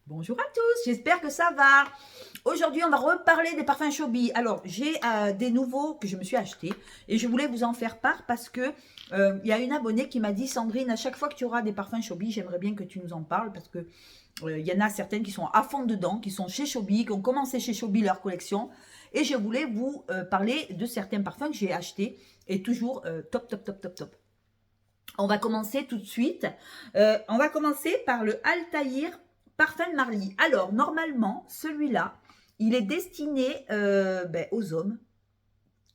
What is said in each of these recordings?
Bonjour à tous, j'espère que ça va. Aujourd'hui, on va reparler des parfums Chobi. Alors, j'ai des nouveaux que je me suis achetés et je voulais vous en faire part parce que il y a une abonnée qui m'a dit, Sandrine, à chaque fois que tu auras des parfums Chobi, j'aimerais bien que tu nous en parles parce que il y en a certaines qui sont à fond dedans, qui sont chez Chobi, qui ont commencé chez Chobi leur collection. Et je voulais vous parler de certains parfums que j'ai achetés et toujours top, top, top, top, top. On va commencer tout de suite. On va commencer par le Altaïr Parfum de Marly. Alors, normalement, celui-là, il est destiné aux hommes.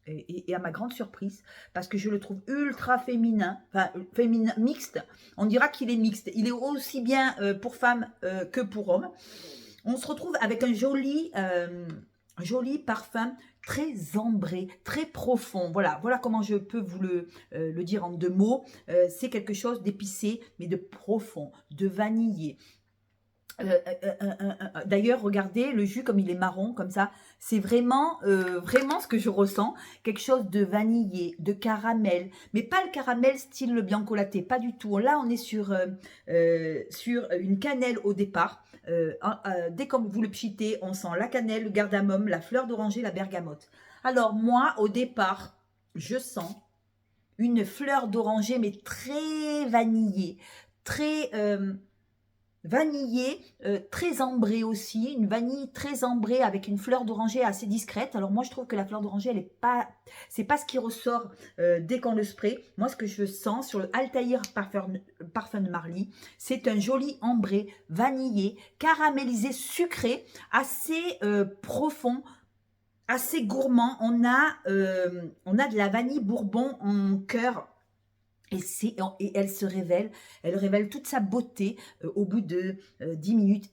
Et à ma grande surprise, parce que je le trouve ultra féminin, enfin féminin, mixte. On dira qu'il est mixte. Il est aussi bien pour femmes que pour hommes. On se retrouve avec un joli parfum très ambré, très profond. Voilà, voilà comment je peux vous le dire en deux mots. C'est quelque chose d'épicé, mais de profond, de vanillé. D'ailleurs, regardez le jus comme il est marron, comme ça. C'est vraiment ce que je ressens. Quelque chose de vanillé, de caramel. Mais pas le caramel style le bianco latte, pas du tout. Là, on est sur une cannelle au départ. Dès que vous le pchitez, on sent la cannelle, le cardamome, la fleur d'oranger, la bergamote. Alors moi, au départ, je sens une fleur d'oranger, mais très vanillée, très vanillé, très ambré aussi, une vanille très ambrée avec une fleur d'oranger assez discrète. Alors moi je trouve que la fleur d'oranger elle est pas, c'est pas ce qui ressort dès qu'on le spray. Moi ce que je sens sur le Altaïr Parfum de Marly, c'est un joli ambré, vanillé, caramélisé, sucré, assez profond, assez gourmand. On a de la vanille bourbon en cœur. Et elle révèle toute sa beauté au bout de 10 minutes.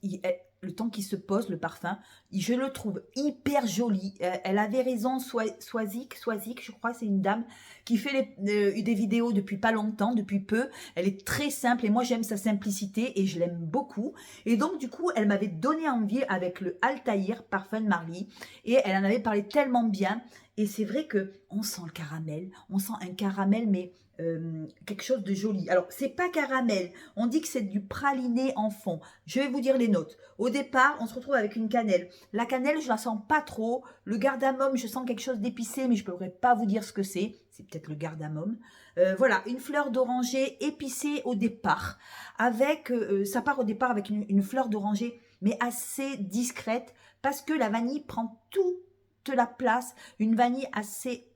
Le temps qu'il se pose, le parfum, je le trouve hyper joli. Elle avait raison, Swazik, je crois, c'est une dame qui fait des vidéos depuis pas longtemps, depuis peu. Elle est très simple et moi j'aime sa simplicité et je l'aime beaucoup. Et donc du coup, elle m'avait donné envie avec le Altaïr Parfum de Marly et elle en avait parlé tellement bien. Et c'est vrai que on sent le caramel, on sent un caramel mais quelque chose de joli. Alors, c'est pas caramel. On dit que c'est du praliné en fond. Je vais vous dire les notes. Au départ, on se retrouve avec une cannelle. La cannelle, je la sens pas trop. Le cardamome, je sens quelque chose d'épicé, mais je ne pourrais pas vous dire ce que c'est. C'est peut-être le cardamome. Voilà, une fleur d'oranger épicée au départ. Ça part au départ avec une fleur d'oranger, mais assez discrète, parce que la vanille prend toute la place. Une vanille assez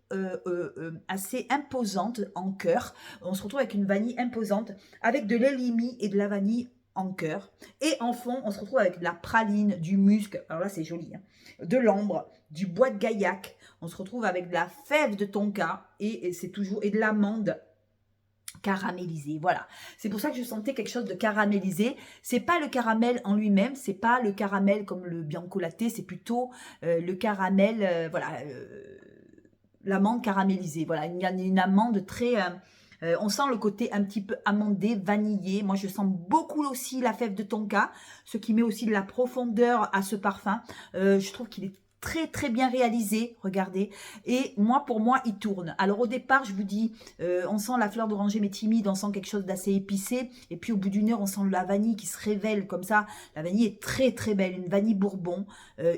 imposante en cœur. On se retrouve avec une vanille imposante, avec de l'élimi et de la vanille en cœur. Et en fond, on se retrouve avec de la praline, du musc, alors là c'est joli, hein, de l'ambre, du bois de gaillac. On se retrouve avec de la fève de tonka et c'est toujours et de l'amande caramélisé. Voilà, c'est pour ça que je sentais quelque chose de caramélisé. C'est pas le caramel en lui-même, c'est pas le caramel comme le bianco latte, c'est plutôt le caramel, l'amande caramélisée. Voilà, il y a une amande très... on sent le côté un petit peu amandé, vanillé. Moi, je sens beaucoup aussi la fève de tonka, ce qui met aussi de la profondeur à ce parfum. Je trouve qu'il est très très bien réalisé, regardez. Et moi, pour moi, il tourne. Alors au départ, je vous dis, on sent la fleur d'oranger mais timide, on sent quelque chose d'assez épicé. Et puis au bout d'une heure, on sent la vanille qui se révèle comme ça. La vanille est très très belle, une vanille bourbon,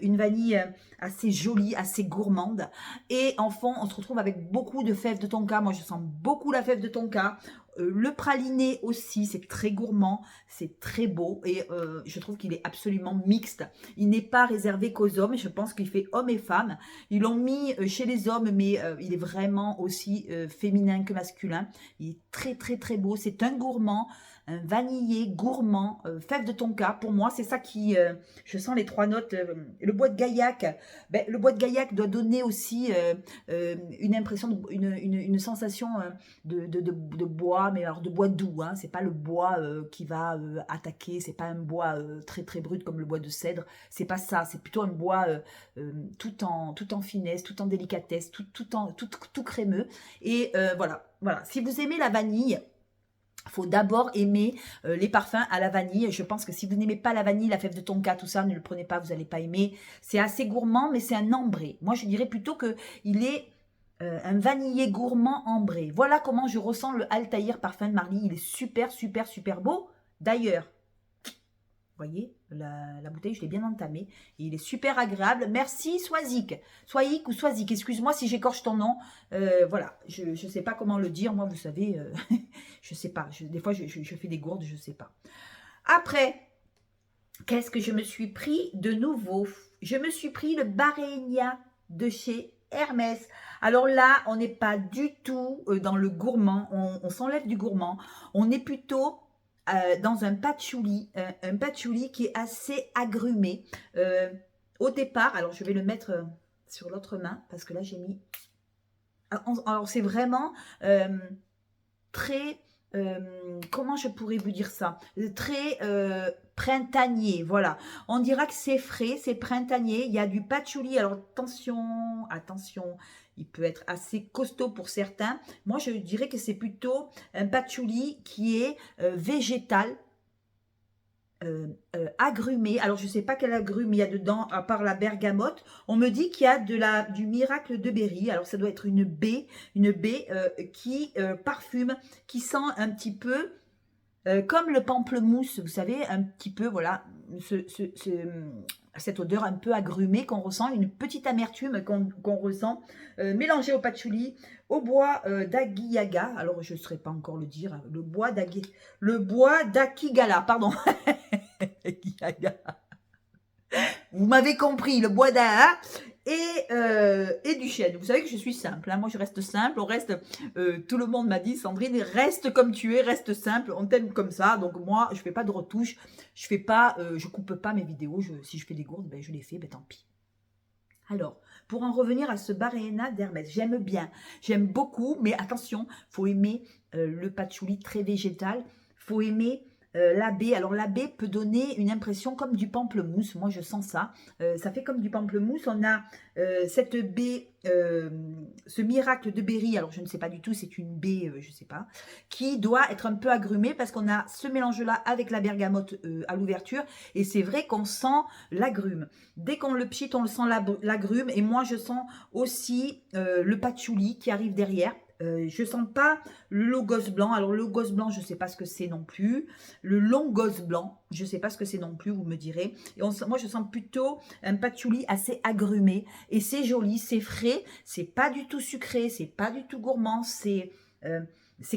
une vanille assez jolie, assez gourmande. Et en fond, on se retrouve avec beaucoup de fèves de tonka. Moi, je sens beaucoup la fève de tonka. Le praliné aussi, c'est très gourmand, c'est très beau et je trouve qu'il est absolument mixte. Il n'est pas réservé qu'aux hommes, je pense qu'il fait hommes et femmes. Ils l'ont mis chez les hommes, mais il est vraiment aussi féminin que masculin. Il est très très très beau, c'est un gourmand, un vanillé gourmand, fève de tonka. Pour moi, c'est ça qui... je sens les trois notes. Le bois de gaillac, le bois de gaillac doit donner aussi une impression, une sensation de bois, mais alors de bois doux, hein. C'est pas le bois qui va attaquer, c'est pas un bois très très brut comme le bois de cèdre, c'est pas ça, c'est plutôt un bois tout en finesse, tout en délicatesse, tout crémeux. Et voilà. Si vous aimez la vanille, il faut d'abord aimer les parfums à la vanille. Je pense que si vous n'aimez pas la vanille, la fève de tonka, tout ça, ne le prenez pas, vous n'allez pas aimer. C'est assez gourmand, mais c'est un ambré. Moi, je dirais plutôt qu'il est un vanillé gourmand ambré. Voilà comment je ressens le Altaïr Parfum de Marly. Il est super, super, super beau. D'ailleurs, voyez, la bouteille, je l'ai bien entamée. Et il est super agréable. Merci Swazik. Swazik ou Swazik, excuse-moi si j'écorche ton nom. Voilà, je ne sais pas comment le dire. Moi, vous savez, je ne sais pas. Des fois, je fais des gourdes, je ne sais pas. Après, qu'est-ce que je me suis pris de nouveau? Je me suis pris le Barenia de chez Hermès. Alors là, on n'est pas du tout dans le gourmand. On s'enlève du gourmand. On est plutôt dans un patchouli qui est assez agrumé. Au départ, alors je vais le mettre sur l'autre main parce que là j'ai mis. Alors c'est vraiment très, comment je pourrais vous dire ça? Très printanier, voilà. On dira que c'est frais, c'est printanier. Il y a du patchouli. Alors attention, attention. Il peut être assez costaud pour certains. Moi, je dirais que c'est plutôt un patchouli qui est végétal, agrumé. Alors, je ne sais pas quel agrume il y a dedans, à part la bergamote. On me dit qu'il y a du miracle de berry. Alors, ça doit être une baie qui parfume, qui sent un petit peu comme le pamplemousse, vous savez, un petit peu, voilà, cette odeur un peu agrumée qu'on ressent, une petite amertume qu'on ressent, mélangée au patchouli, au bois d'Agiyaga. Alors, je ne saurais pas encore le dire, le bois d'Akigala, pardon. Vous m'avez compris, le bois d'Aa et du chêne. Vous savez que je suis simple, hein. Moi je reste simple, on reste, tout le monde m'a dit, Sandrine, reste comme tu es, reste simple, on t'aime comme ça. Donc moi, je fais pas de retouches, je coupe pas mes vidéos, si je fais des gourdes, ben, je les fais, ben tant pis. Alors, pour en revenir à ce Barena d'Hermès, j'aime bien, j'aime beaucoup, mais attention, faut aimer le patchouli très végétal, faut aimer la baie. Alors la baie peut donner une impression comme du pamplemousse, moi je sens ça, ça fait comme du pamplemousse. On a cette baie, ce miracle de berry, alors je ne sais pas du tout, c'est une baie, je ne sais pas, qui doit être un peu agrumée parce qu'on a ce mélange-là avec la bergamote à l'ouverture, et c'est vrai qu'on sent l'agrume. Dès qu'on le pchite, on le sent l'agrume, et moi je sens aussi le patchouli qui arrive derrière. Je sens pas le logos blanc. Alors le logos blanc, je sais pas ce que c'est non plus. Le longos blanc, je sais pas ce que c'est non plus, vous me direz. Et moi je sens plutôt un patchouli assez agrumé, et c'est joli, c'est frais, c'est pas du tout sucré, c'est pas du tout gourmand, c'est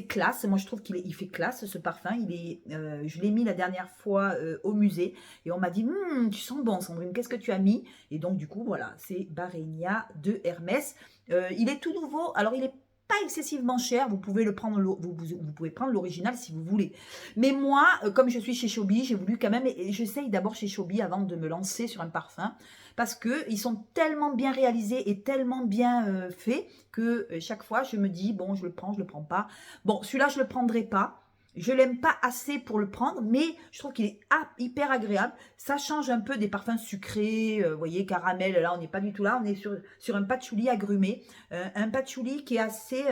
classe. Moi je trouve qu'il fait classe ce parfum. Je l'ai mis la dernière fois au musée, et on m'a dit tu sens bon Sandrine, qu'est-ce que tu as mis? Et donc du coup voilà, c'est Barenia de Hermès. Il est tout nouveau, alors il est pas excessivement cher, vous pouvez le prendre, vous pouvez prendre l'original si vous voulez. Mais moi, comme je suis chez Chobi, j'ai voulu quand même, et j'essaye d'abord chez Chobi avant de me lancer sur un parfum, parce qu'ils sont tellement bien réalisés et tellement bien faits que chaque fois je me dis, bon, je le prends pas. Bon, celui-là, je le prendrai pas. Je l'aime pas assez pour le prendre, mais je trouve qu'il est hyper agréable. Ça change un peu des parfums sucrés, vous voyez, caramel, là on n'est pas du tout là, on est sur un patchouli agrumé. Un patchouli qui est assez,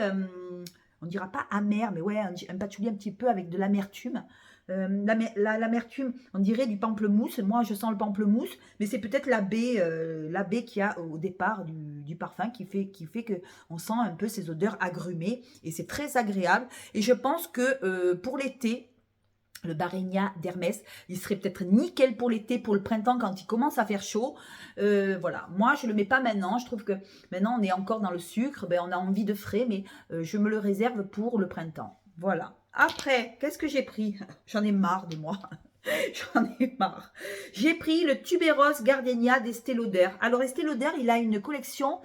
on ne dira pas amer, mais ouais, un patchouli un petit peu avec de l'amertume. L'amertume, on dirait du pamplemousse. Moi, je sens le pamplemousse, mais c'est peut-être la baie qu'il y a au départ du parfum qui fait que on sent un peu ces odeurs agrumées, et c'est très agréable. Et je pense que pour l'été, le Barenia d'Hermès, il serait peut-être nickel pour l'été, pour le printemps, quand il commence à faire chaud. Voilà, moi je ne le mets pas maintenant. Je trouve que maintenant on est encore dans le sucre, ben, on a envie de frais, mais je me le réserve pour le printemps. Voilà. Après, qu'est-ce que j'ai pris? J'en ai marre de moi. J'en ai marre. J'ai pris le Tuberose Gardenia d'Estée Lauder. Alors Estée Lauder, il a une collection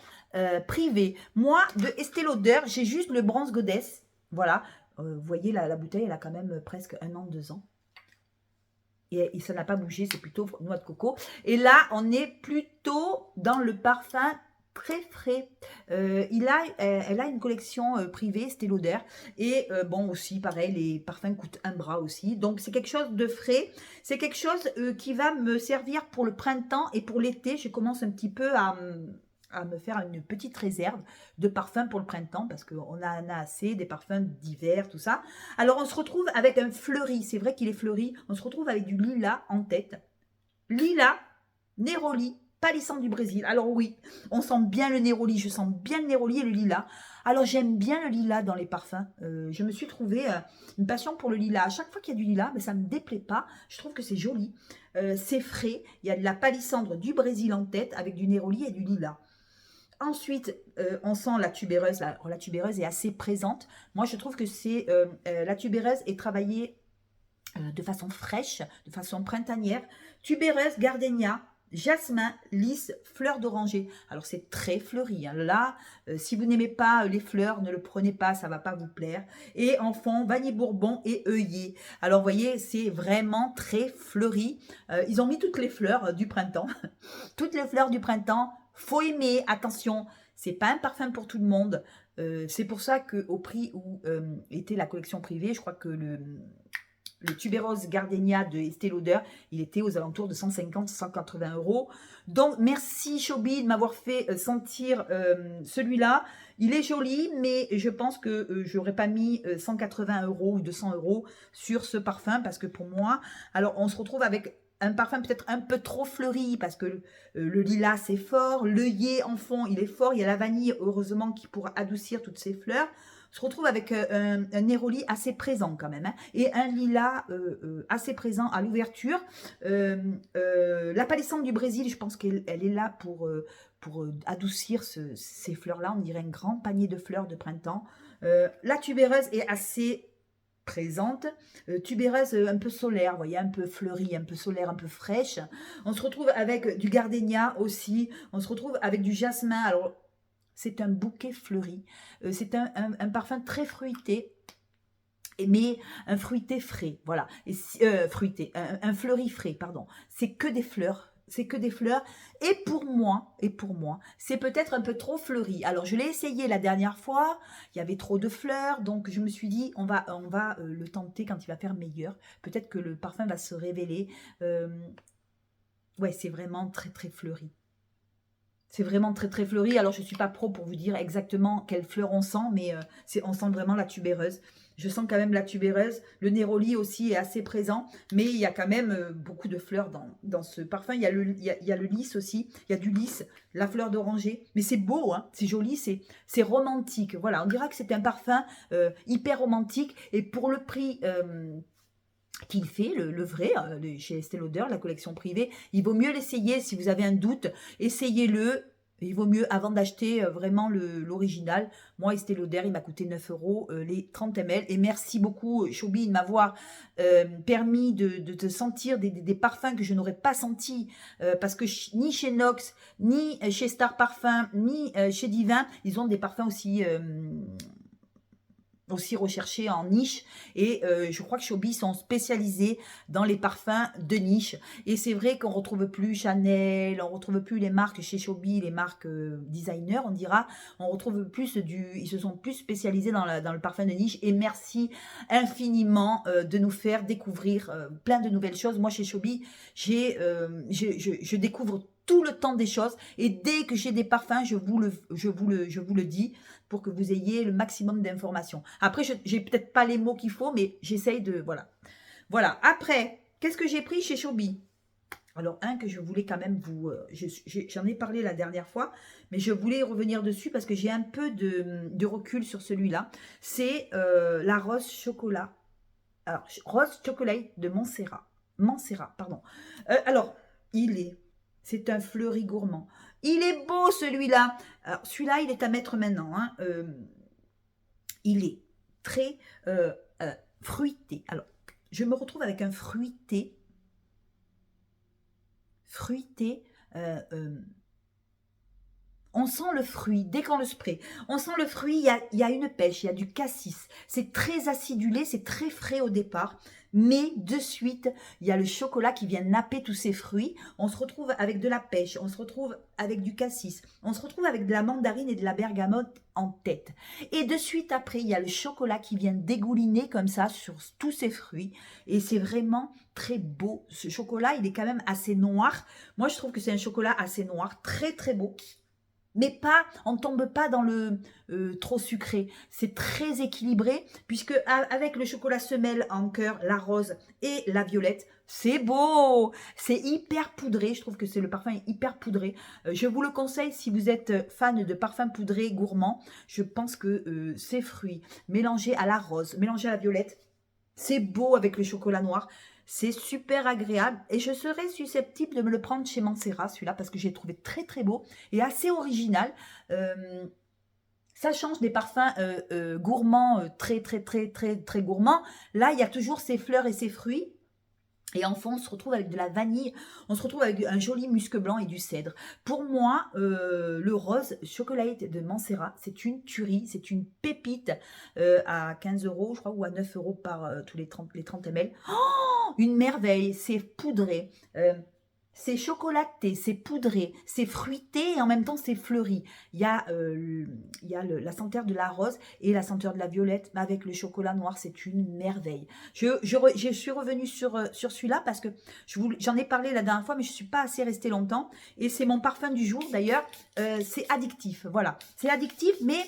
privée. Moi, de Estée Lauder, j'ai juste le Bronze Goddess. Voilà. Vous voyez, la bouteille, elle a quand même presque 1 an, 2 ans. Et ça n'a pas bougé, c'est plutôt noix de coco. Et là, on est plutôt dans le parfum très frais. Elle a une collection privée, Estée Lauder. Et bon, aussi, pareil, les parfums coûtent un bras aussi. Donc, c'est quelque chose de frais. C'est quelque chose qui va me servir pour le printemps et pour l'été. Je commence un petit peu à me faire une petite réserve de parfums pour le printemps, parce qu'on en a assez, des parfums d'hiver, tout ça. Alors, on se retrouve avec un fleuri. C'est vrai qu'il est fleuri. On se retrouve avec du lilas en tête. Lilas, néroli, palissandre du Brésil. Alors oui, on sent bien le néroli, je sens bien le néroli et le lilas. Alors j'aime bien le lilas dans les parfums. Je me suis trouvé une passion pour le lilas. À chaque fois qu'il y a du lilas, mais ça ne me déplaît pas. Je trouve que c'est joli. C'est frais. Il y a de la palissandre du Brésil en tête avec du néroli et du lilas. Ensuite, on sent la tubéreuse. La tubéreuse est assez présente. Moi, je trouve que c'est la tubéreuse est travaillée de façon fraîche, de façon printanière. Tubéreuse, gardénia, jasmin, lys, fleur d'oranger. Alors, c'est très fleuri. Hein. Là, si vous n'aimez pas les fleurs, ne le prenez pas, ça ne va pas vous plaire. Et en fond, vanille bourbon et œillet. Alors, vous voyez, c'est vraiment très fleuri. Ils ont mis toutes les fleurs du printemps. Toutes les fleurs du printemps. Faut aimer, attention, c'est pas un parfum pour tout le monde. C'est pour ça qu'au prix où était la collection privée, je crois que le tubérose gardénia de Estée Lauder, il était aux alentours de 150-180 €. Donc, merci Chobi de m'avoir fait sentir celui-là. Il est joli, mais je pense que je n'aurais pas mis 180 € ou 200 € sur ce parfum parce que pour moi, alors on se retrouve avec un parfum peut-être un peu trop fleuri parce que le lilas c'est fort, l'œillet en fond il est fort, il y a la vanille heureusement qui pourra adoucir toutes ces fleurs. On se retrouve avec un néroli assez présent quand même hein, et un lilas assez présent à l'ouverture. La palissandre du Brésil, je pense qu'elle est là pour adoucir ces fleurs-là. On dirait un grand panier de fleurs de printemps. La tubéreuse est assez présente, tubéreuse un peu solaire, vous voyez, un peu fleurie, un peu solaire, un peu fraîche. On se retrouve avec du gardénia aussi, on se retrouve avec du jasmin. Alors, c'est un bouquet fleuri, c'est un parfum très fruité, mais un fruité frais, voilà, fruité, un fleuri frais, pardon. C'est que des fleurs. C'est que des fleurs. Et pour moi, c'est peut-être un peu trop fleuri. Alors, je l'ai essayé la dernière fois. Il y avait trop de fleurs. Donc, je me suis dit, on va le tenter quand il va faire meilleur. Peut-être que le parfum va se révéler. Ouais, c'est vraiment très, très fleuri. C'est vraiment très, très fleuri. Alors, je ne suis pas pro pour vous dire exactement quelles fleurs on sent. Mais on sent vraiment la tubéreuse. Je sens quand même la tubéreuse. Le néroli aussi est assez présent. Mais il y a quand même beaucoup de fleurs dans ce parfum. Il y a le lys aussi. Il y a du lys, la fleur d'oranger. Mais c'est beau, hein, c'est joli, c'est romantique. Voilà, on dira que c'est un parfum hyper romantique. Et pour le prix qu'il fait, le vrai, chez Estée Lauder, la collection privée, il vaut mieux l'essayer. Si vous avez un doute, essayez-le. Il vaut mieux, avant d'acheter vraiment l'original, moi, Estée Lauder, il m'a coûté 9 € les 30 ml. Et merci beaucoup, Chobi, de m'avoir permis de sentir des parfums que je n'aurais pas sentis. Parce que ni chez Nox, ni chez Star Parfum, ni chez Divin, ils ont des parfums aussi recherchés en niche et je crois que Chobi sont spécialisés dans les parfums de niche et c'est vrai qu'on retrouve plus Chanel, on retrouve plus les marques chez Chobi, les marques designer on dira, on retrouve plus ils se sont plus spécialisés dans le parfum de niche et merci infiniment de nous faire découvrir plein de nouvelles choses. Moi chez Chobi, je découvre tout le temps des choses et dès que j'ai des parfums, je vous le dis pour que vous ayez le maximum d'informations. Après, j'ai peut-être pas les mots qu'il faut, mais j'essaye de... Voilà. Voilà. Après, qu'est-ce que j'ai pris chez Chobi? Alors, un que je voulais quand même vous... J'en ai parlé la dernière fois, mais je voulais revenir dessus parce que j'ai un peu de recul sur celui-là. C'est la rose chocolat. Alors, rose chocolat de Montserrat. Pardon. Alors, c'est un fleuri gourmand. Il est beau celui-là. Alors celui-là, il est à mettre maintenant. Hein. Il est très fruité. Alors, je me retrouve avec un fruité. On sent le fruit, dès qu'on le spray. On sent le fruit, il y a une pêche, il y a du cassis. C'est très acidulé, c'est très frais au départ. Mais de suite, il y a le chocolat qui vient napper tous ces fruits. On se retrouve avec de la pêche, on se retrouve avec du cassis. On se retrouve avec de la mandarine et de la bergamote en tête. Et de suite après, il y a le chocolat qui vient dégouliner comme ça sur tous ces fruits. Et c'est vraiment très beau. Ce chocolat, il est quand même assez noir. Moi, je trouve que c'est un chocolat assez noir, très très beau. mais pas, on ne tombe pas dans le trop sucré. C'est très équilibré, puisque avec le chocolat semelle en cœur, la rose et la violette, c'est beau, c'est hyper poudré. Je trouve que c'est le parfum est hyper poudré. Je vous le conseille si vous êtes fan de parfums poudrés gourmands. Je pense que ces fruits mélangés à la rose, mélangés à la violette, c'est beau avec le chocolat noir. C'est super agréable et je serais susceptible de me le prendre chez Mancera, celui-là, parce que j'ai trouvé très très beau et assez original. Ça change des parfums gourmands, très très très très très gourmands. Là, il y a toujours ces fleurs et ces fruits. Et enfin, on se retrouve avec de la vanille, on se retrouve avec un joli musc blanc et du cèdre. Pour moi, le rose chocolate de Mancera, c'est une tuerie, c'est une pépite à 15 €, je crois, ou à 9 € par tous les 30 ml. Oh, une merveille, c'est poudré. C'est chocolaté, c'est poudré, c'est fruité et en même temps c'est fleuri. Il y a, la senteur de la rose et la senteur de la violette avec le chocolat noir, c'est une merveille. Je suis revenue sur celui-là parce que j'en ai parlé la dernière fois mais je ne suis pas assez restée longtemps. Et c'est mon parfum du jour d'ailleurs, c'est addictif, voilà. C'est addictif mais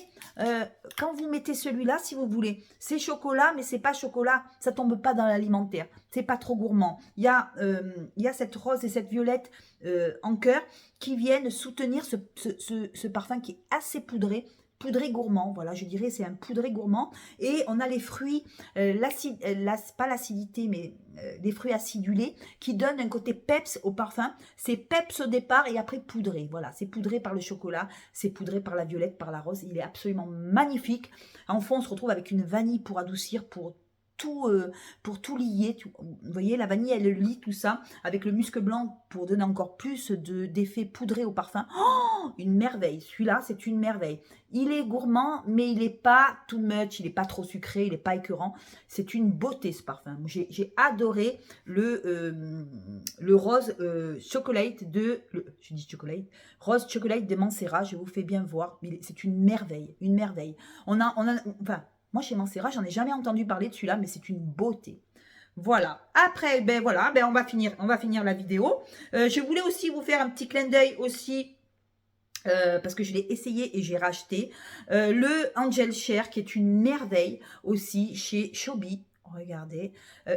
quand vous mettez celui-là, si vous voulez, c'est chocolat mais c'est pas chocolat, ça tombe pas dans l'alimentaire. C'est pas trop gourmand. Il y a cette rose et cette violette en cœur qui viennent soutenir ce parfum qui est assez poudré gourmand, voilà, je dirais c'est un poudré gourmand. Et on a les fruits, pas l'acidité, mais les fruits acidulés qui donnent un côté peps au parfum. C'est peps au départ et après poudré, voilà, c'est poudré par le chocolat, c'est poudré par la violette, par la rose. Il est absolument magnifique. En fond, on se retrouve avec une vanille pour adoucir, pour tout lier. Vous voyez, la vanille, elle lie tout ça avec le musc blanc pour donner encore plus d'effet poudré au parfum. Oh, une merveille. Celui-là, c'est une merveille. Il est gourmand, mais il n'est pas too much, il n'est pas trop sucré, il n'est pas écœurant. C'est une beauté, ce parfum. J'ai adoré le rose chocolate je dis chocolate, rose chocolate de Mancera. Je vous fais bien voir. C'est une merveille, une merveille. Enfin, moi, chez Mancera, j'en ai jamais entendu parler de celui-là, mais c'est une beauté. Voilà. Après, on va finir la vidéo. Je voulais aussi vous faire un petit clin d'œil aussi, parce que je l'ai essayé et j'ai racheté. Le Angel Share, qui est une merveille aussi, chez Chobi. Regardez,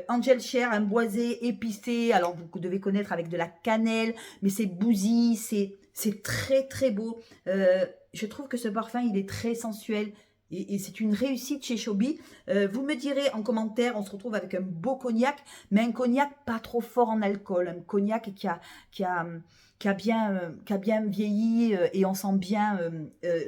Angel Share, un boisé épicé. Alors, vous devez connaître avec de la cannelle, mais c'est bousy, c'est très, très beau. Je trouve que ce parfum, il est très sensuel. Et c'est une réussite chez Chobi. Vous me direz en commentaire, on se retrouve avec un beau cognac, mais un cognac pas trop fort en alcool. Un cognac qui a bien vieilli et on sent bien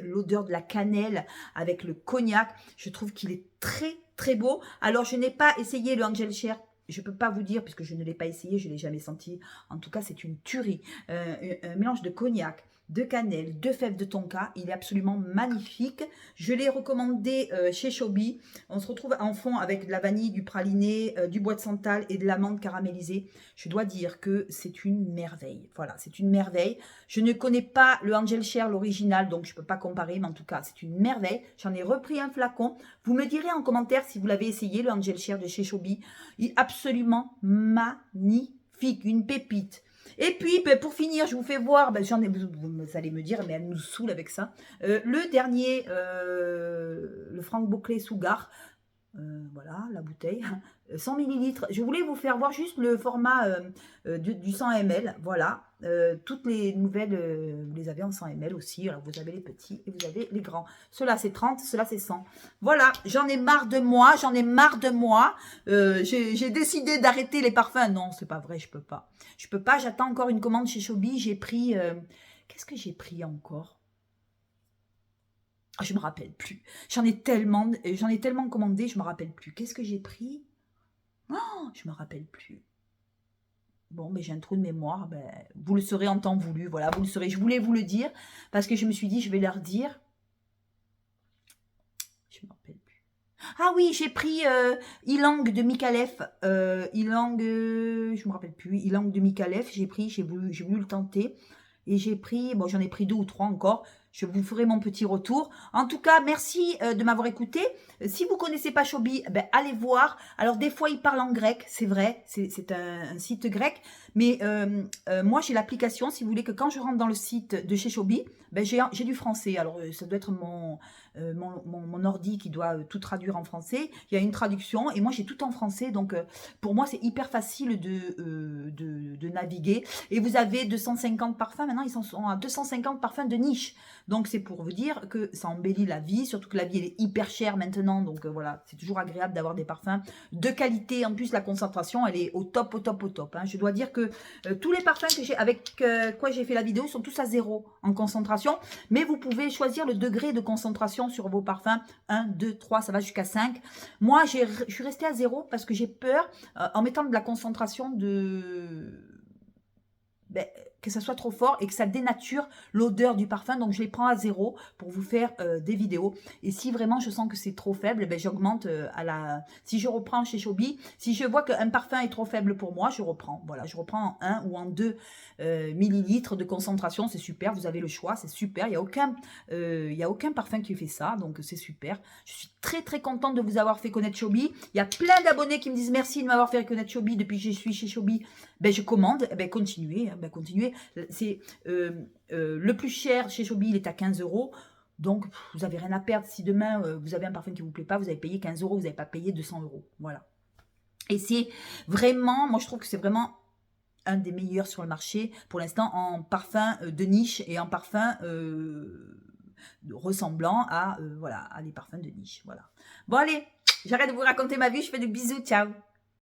l'odeur de la cannelle avec le cognac. Je trouve qu'il est très, très beau. Alors, je n'ai pas essayé le Angel Share. Je ne peux pas vous dire, puisque je ne l'ai pas essayé, je ne l'ai jamais senti. En tout cas, c'est une tuerie. Un mélange de cognac, de cannelle, de fèves de tonka. Il est absolument magnifique. Je l'ai recommandé chez Chobi. On se retrouve en fond avec de la vanille, du praliné, du bois de santal et de l'amande caramélisée. Je dois dire que c'est une merveille. Voilà, c'est une merveille. Je ne connais pas le Angel Share, l'original, donc je ne peux pas comparer, mais en tout cas, c'est une merveille. J'en ai repris un flacon. Vous me direz en commentaire si vous l'avez essayé, le Angel Share de chez Chobi. Il est absolument magnifique, une pépite. Et puis, pour finir, je vous fais voir, vous allez me dire, mais elle nous saoule avec ça. Le dernier, le Franck Boclet Sougar. Voilà, la bouteille. 100 ml. Je voulais vous faire voir juste le format du 100 ml. Voilà. Toutes les nouvelles, vous les avez en 100 ml aussi. Alors, vous avez les petits et vous avez les grands. Ceux-là, c'est 30. Ceux-là, c'est 100. Voilà. J'en ai marre de moi. J'en ai marre de moi. J'ai décidé d'arrêter les parfums. Non, c'est pas vrai. Je peux pas. Je peux pas. J'attends encore une commande chez Chobi. J'ai pris... Qu'est-ce que j'ai pris encore ? Je me rappelle plus. J'en ai tellement commandé, je me rappelle plus. Qu'est-ce que j'ai pris? Oh, je me rappelle plus. Bon, mais j'ai un trou de mémoire. Vous le saurez en temps voulu. Voilà, vous le saurez. Je voulais vous le dire parce que je me suis dit, je vais leur dire. Je me rappelle plus. Ah oui, j'ai pris Ylang de Micallef. Ylang, je me rappelle plus. Ylang de Micallef, j'ai voulu le tenter. Et j'ai pris, bon, j'en ai pris 2 ou 3 encore. Je vous ferai mon petit retour. En tout cas, merci de m'avoir écouté. Si vous ne connaissez pas Shobi, ben, allez voir. Alors, des fois, il parle en grec, c'est vrai. C'est un site grec. Mais moi, j'ai l'application, si vous voulez, que quand je rentre dans le site de chez Shobi, ben, j'ai du français. Alors, ça doit être mon ordi qui doit tout traduire en français. Il y a une traduction et moi, j'ai tout en français. Donc, pour moi, c'est hyper facile de naviguer. Et vous avez 250 parfums. Maintenant, ils sont à 250 parfums de niche. Donc, c'est pour vous dire que ça embellit la vie. Surtout que la vie, elle est hyper chère maintenant. Donc, voilà, c'est toujours agréable d'avoir des parfums de qualité. En plus, la concentration, elle est au top, au top, au top. Hein. Je dois dire que tous les parfums que j'ai, avec quoi j'ai fait la vidéo, sont tous à 0 en concentration. Mais vous pouvez choisir le degré de concentration sur vos parfums. 1, 2, 3, ça va jusqu'à 5. Moi, je suis restée à 0 parce que j'ai peur, en mettant de la concentration que ça soit trop fort et que ça dénature l'odeur du parfum. Donc, je les prends à 0 pour vous faire des vidéos. Et si vraiment je sens que c'est trop faible, ben, j'augmente si je reprends chez Shobi, si je vois qu'un parfum est trop faible pour moi, je reprends. Voilà, je reprends en 1 ou en 2 millilitres de concentration. C'est super, vous avez le choix, c'est super. Il n'y a aucun parfum qui fait ça, donc c'est super. Je suis très, très contente de vous avoir fait connaître Shobi. Il y a plein d'abonnés qui me disent merci de m'avoir fait connaître Shobi depuis que je suis chez Shobi. Ben, je commande, ben, continuez, ben, continuez. C'est le plus cher chez Shobi, il est à 15 €. Donc, vous n'avez rien à perdre. Si demain, vous avez un parfum qui ne vous plaît pas, vous avez payé 15 €, vous n'avez pas payé 200 €. Voilà. Et c'est vraiment, moi je trouve que c'est vraiment un des meilleurs sur le marché pour l'instant en parfum de niche et en parfum ressemblant à, voilà, à des parfums de niche. Voilà. Bon allez, j'arrête de vous raconter ma vie, je fais des bisous, ciao.